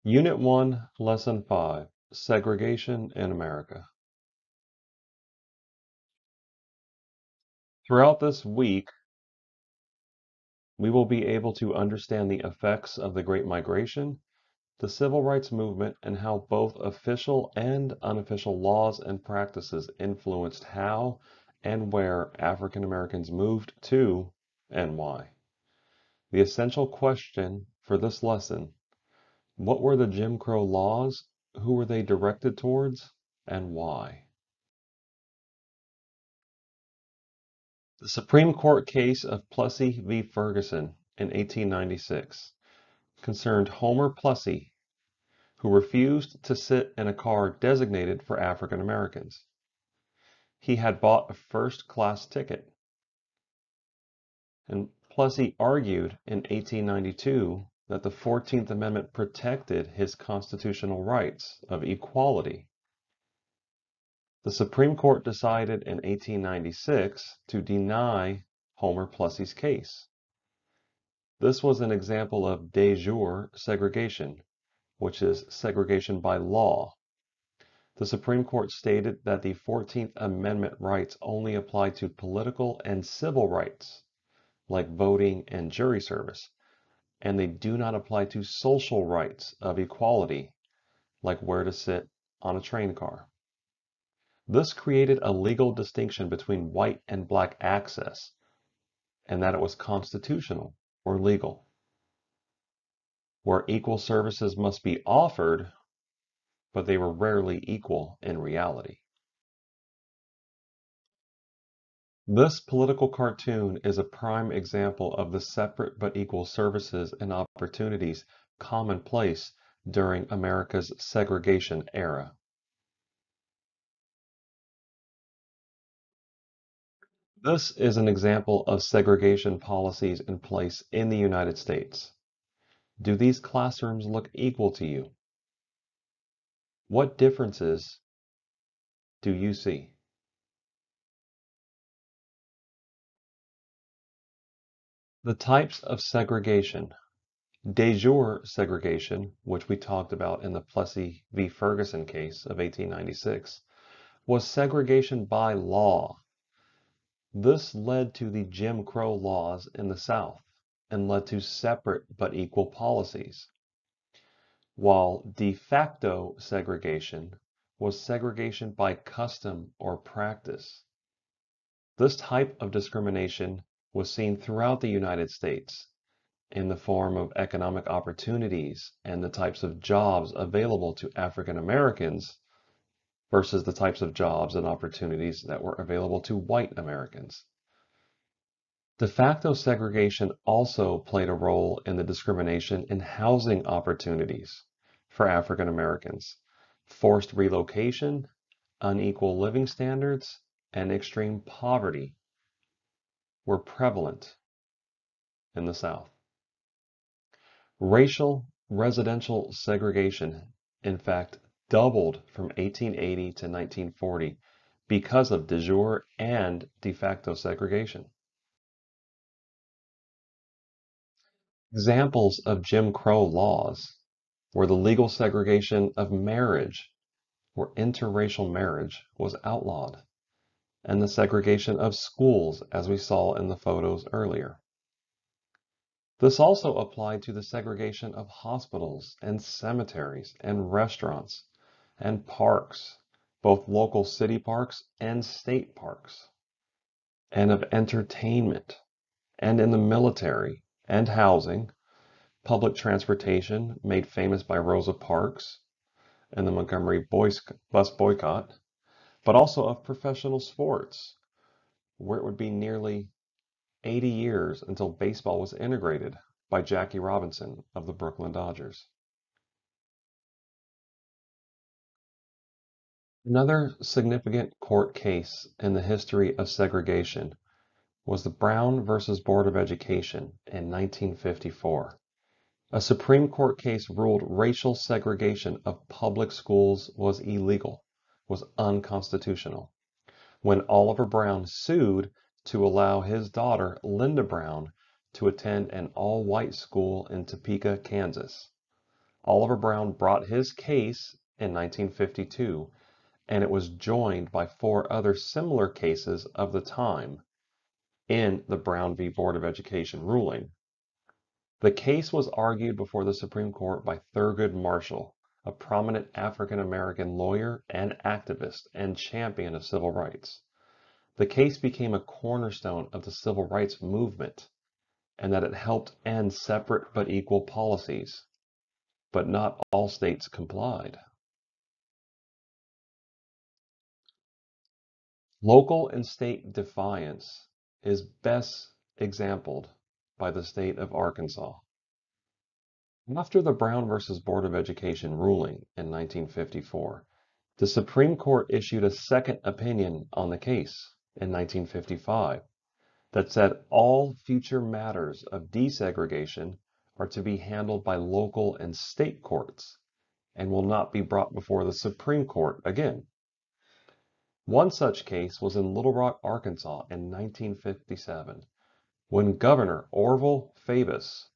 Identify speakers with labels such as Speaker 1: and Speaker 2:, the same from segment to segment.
Speaker 1: Unit 1, Lesson 5, Segregation in America. Throughout this week, we will be able to understand the effects of the Great Migration, the Civil Rights Movement, and how both official and unofficial laws and practices influenced how and where African Americans moved to and why. The essential question for this lesson: what were the Jim Crow laws? Who were they directed towards? And why? The Supreme Court case of Plessy v. Ferguson in 1896 concerned Homer Plessy, who refused to sit in a car designated for African Americans. He had bought a first-class ticket, and Plessy argued in 1892 that the 14th Amendment protected his constitutional rights of equality. The Supreme Court decided in 1896 to deny Homer Plessy's case. This was an example of de jure segregation, which is segregation by law. The Supreme Court stated that the 14th Amendment rights only apply to political and civil rights, like voting and jury service, and they do not apply to social rights of equality, like where to sit on a train car. This created a legal distinction between white and black access, and that it was constitutional or legal, where equal services must be offered, but they were rarely equal in reality. This political cartoon is a prime example of the separate but equal services and opportunities commonplace during America's segregation era. This is an example of segregation policies in place in the United States. Do these classrooms look equal to you? What differences do you see? The types of segregation. De jure segregation, which we talked about in the Plessy v. Ferguson case of 1896, was segregation by law. This led to the Jim Crow laws in the South and led to separate but equal policies, while de facto segregation was segregation by custom or practice. This type of discrimination was seen throughout the United States in the form of economic opportunities and the types of jobs available to African Americans versus the types of jobs and opportunities that were available to white Americans. De facto segregation also played a role in the discrimination in housing opportunities for African Americans. Forced relocation, unequal living standards, and extreme poverty were prevalent in the South. Racial residential segregation, in fact, doubled from 1880 to 1940 because of de jure and de facto segregation. Examples of Jim Crow laws were the legal segregation of marriage, where interracial marriage was outlawed, and the segregation of schools, as we saw in the photos earlier. This also applied to the segregation of hospitals and cemeteries and restaurants and parks, both local city parks and state parks, and of entertainment, and in the military and housing, public transportation made famous by Rosa Parks and the Montgomery bus boycott, but also of professional sports, where it would be nearly 80 years until baseball was integrated by Jackie Robinson of the Brooklyn Dodgers. Another significant court case in the history of segregation was the Brown versus Board of Education in 1954. A Supreme Court case ruled racial segregation of public schools was illegal, was unconstitutional, when Oliver Brown sued to allow his daughter, Linda Brown, to attend an all-white school in Topeka, Kansas. Oliver Brown brought his case in 1952, and it was joined by 4 other similar cases of the time in the Brown v. Board of Education ruling. The case was argued before the Supreme Court by Thurgood Marshall, a prominent African American lawyer and activist and champion of civil rights. The case became a cornerstone of the civil rights movement, and that it helped end separate but equal policies. But not all states complied. Local and state defiance is best exemplified by the state of Arkansas. After the Brown versus Board of Education ruling in 1954, the Supreme Court issued a second opinion on the case in 1955 that said all future matters of desegregation are to be handled by local and state courts and will not be brought before the Supreme Court again. One such case was in Little Rock, Arkansas in 1957, when Governor Orville Faubus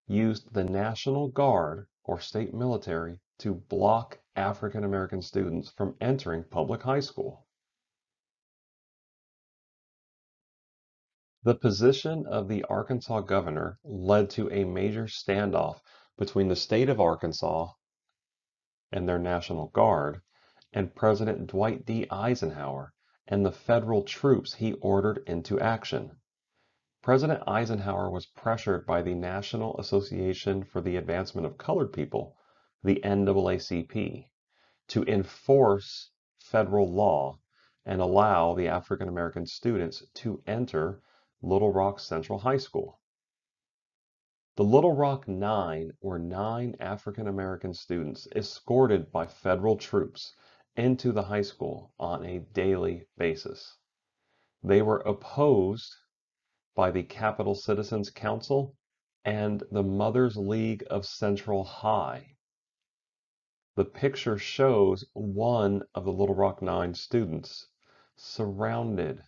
Speaker 1: used the National Guard or state military to block African American students from entering public high school. The position of the Arkansas governor led to a major standoff between the state of Arkansas and their National Guard and President Dwight D. Eisenhower and the federal troops he ordered into action. President Eisenhower was pressured by the National Association for the Advancement of Colored People, the NAACP, to enforce federal law and allow the African American students to enter Little Rock Central High School. The Little Rock Nine were 9 African American students escorted by federal troops into the high school on a daily basis. They were opposed by the Capital Citizens Council and the Mothers League of Central High. The picture shows one of the Little Rock Nine students surrounded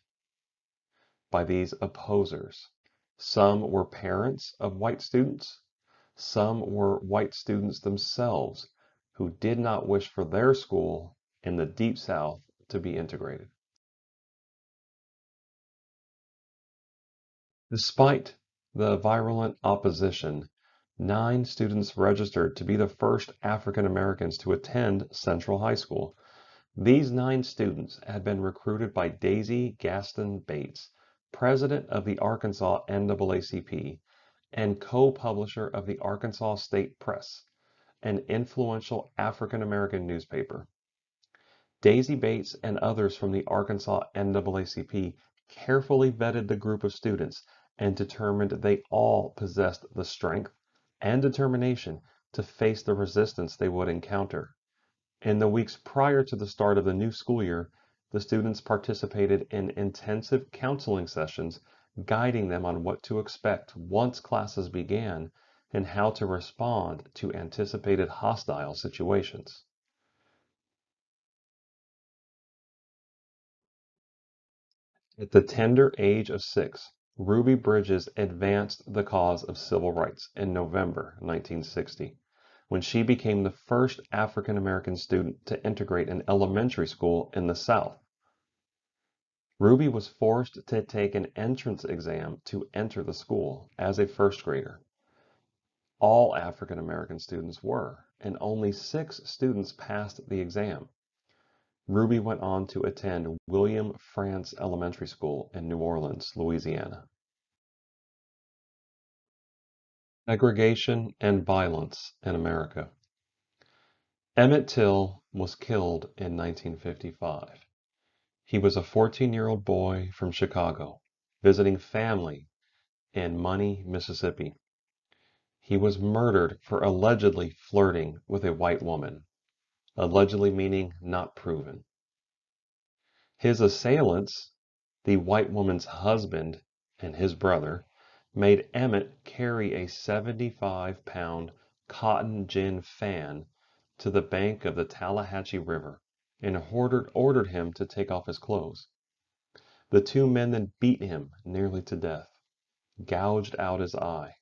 Speaker 1: by these opposers. Some were parents of white students. Some were white students themselves who did not wish for their school in the Deep South to be integrated. Despite the virulent opposition, 9 students registered to be the first African Americans to attend Central High School. These 9 students had been recruited by Daisy Gaston Bates, president of the Arkansas NAACP and co-publisher of the Arkansas State Press, an influential African American newspaper. Daisy Bates and others from the Arkansas NAACP carefully vetted the group of students and determined they all possessed the strength and determination to face the resistance they would encounter. In the weeks prior to the start of the new school year, the students participated in intensive counseling sessions, guiding them on what to expect once classes began and how to respond to anticipated hostile situations. At the tender age of 6, Ruby Bridges advanced the cause of civil rights in November 1960, when she became the first African American student to integrate an elementary school in the South. Ruby was forced to take an entrance exam to enter the school as a first grader. All African American students were, and only 6 students passed the exam. Ruby went on to attend William Frantz Elementary School in New Orleans, Louisiana. Segregation and violence in America. Emmett Till was killed in 1955. He was a 14-year-old boy from Chicago, visiting family in Money, Mississippi. He was murdered for allegedly flirting with a white woman, allegedly meaning not proven. His assailants, the white woman's husband and his brother, made Emmett carry a 75-pound cotton gin fan to the bank of the Tallahatchie River and ordered him to take off his clothes. The 2 men then beat him nearly to death, gouged out his eye,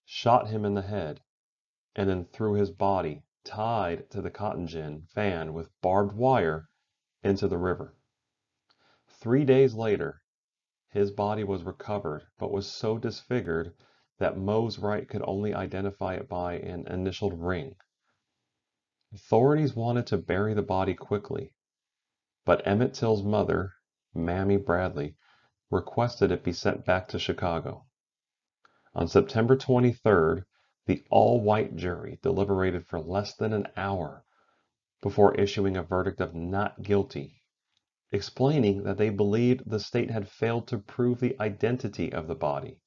Speaker 1: shot him in the head, and then threw his body, tied to the cotton gin fan with barbed wire, into the river. 3 days later, his body was recovered, but was so disfigured that Mose Wright could only identify it by an initialed ring. Authorities wanted to bury the body quickly, but Emmett Till's mother, Mammy Bradley, requested it be sent back to Chicago. On September 23rd, the all-white jury deliberated for less than an hour before issuing a verdict of not guilty, explaining that they believed the state had failed to prove the identity of the body.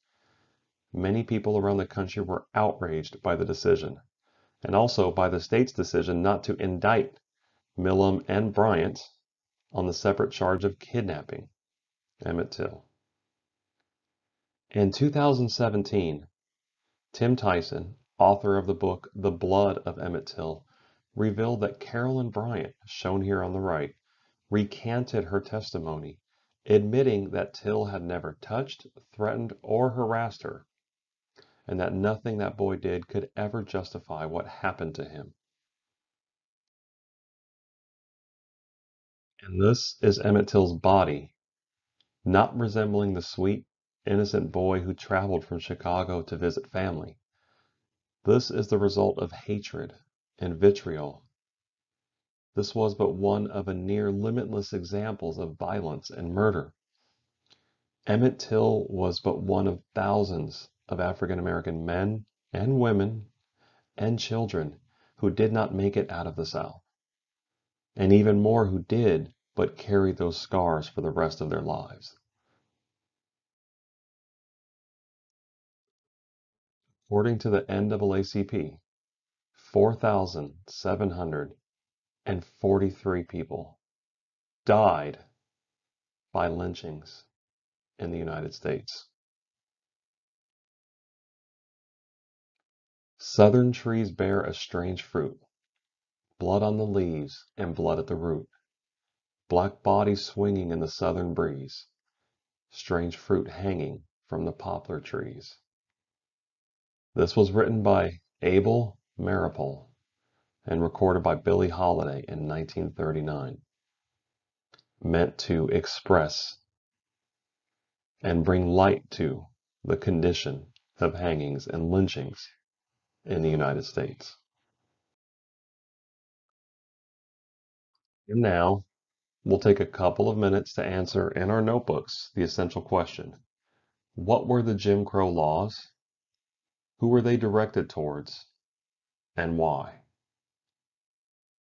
Speaker 1: Many people around the country were outraged by the decision, and also by the state's decision not to indict Milam and Bryant on the separate charge of kidnapping Emmett Till. In 2017, Tim Tyson, author of the book The Blood of Emmett Till, revealed that Carolyn Bryant, shown here on the right, recanted her testimony, admitting that Till had never touched, threatened, or harassed her, and that nothing that boy did could ever justify what happened to him. And this is Emmett Till's body, not resembling the sweet, innocent boy who traveled from Chicago to visit family. This is the result of hatred and vitriol. This was but one of a near limitless examples of violence and murder. Emmett Till was but one of thousands of African American men and women and children who did not make it out of the South, and even more who did but carried those scars for the rest of their lives. According to the NAACP, 4,743 people died by lynchings in the United States. Southern trees bear a strange fruit, blood on the leaves and blood at the root, black bodies swinging in the southern breeze, strange fruit hanging from the poplar trees. This was written by Abel Maripol and recorded by Billie Holiday in 1939, meant to express and bring light to the condition of hangings and lynchings in the United States. And now, we'll take a couple of minutes to answer in our notebooks the essential question. What were the Jim Crow laws? Who were they directed towards? And why?